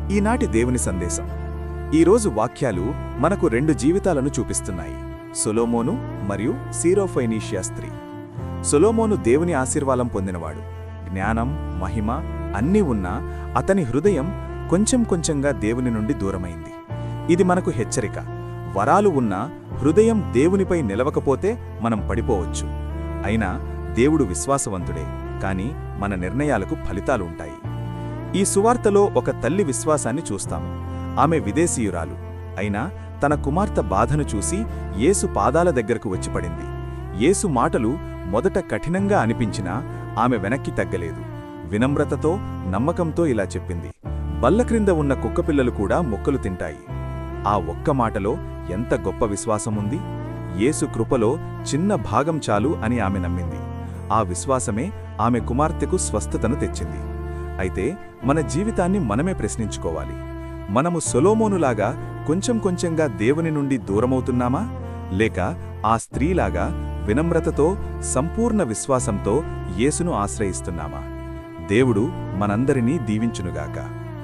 ఈనాటి దేవుని సందేశం. ఈరోజు వాక్యాలు మనకు రెండు జీవితాలను చూపిస్తున్నాయి, సొలొమోను మరియు సీరోఫెనీషియా స్త్రీ. సొలొమోను దేవుని ఆశీర్వాదం పొందినవాడు. జ్ఞానం, మహిమ అన్నీ ఉన్నా అతని హృదయం కొంచెం కొంచెంగా దేవుని నుండి దూరమైంది. ఇది మనకు హెచ్చరిక. వరాలు ఉన్నా హృదయం దేవునిపై నిలవకపోతే మనం పడిపోవచ్చు. అయినా దేవుడు విశ్వాసవంతుడే, కాని మన నిర్ణయాలకు ఫలితాలుంటాయి. ఈ సువార్తలో ఒక తల్లి విశ్వాసాన్ని చూస్తాము. ఆమె విదేశీయురాలు అయినా తన కుమార్తె బాధను చూసి యేసు పాదాల దగ్గరకు వచ్చిపడింది. యేసు మాటలు మొదట కఠినంగా అనిపించినా ఆమె వెనక్కి తగ్గలేదు. వినమ్రతతో, నమ్మకంతో ఇలా చెప్పింది, బల్లక్రింద ఉన్న కుక్కపిల్లలు కూడా మొక్కలు తింటాయి. ఆ ఒక్క మాటలో ఎంత గొప్ప విశ్వాసముంది! యేసు కృపలో చిన్న భాగం చాలు అని ఆమె నమ్మింది. ఆ విశ్వాసమే ఆమె కుమార్తెకు స్వస్థతను తెచ్చింది. అయితే మన జీవితాన్ని మనమే ప్రశ్నించుకోవాలి. మనము సొలొమోనులాగా కొంచెం కొంచెంగా దేవుని నుండి దూరమవుతున్నామా, లేక ఆ స్త్రీలాగా వినమ్రతతో, సంపూర్ణ విశ్వాసంతో యేసును ఆశ్రయిస్తున్నామా? దేవుడు మనందరినీ దీవించునుగాక.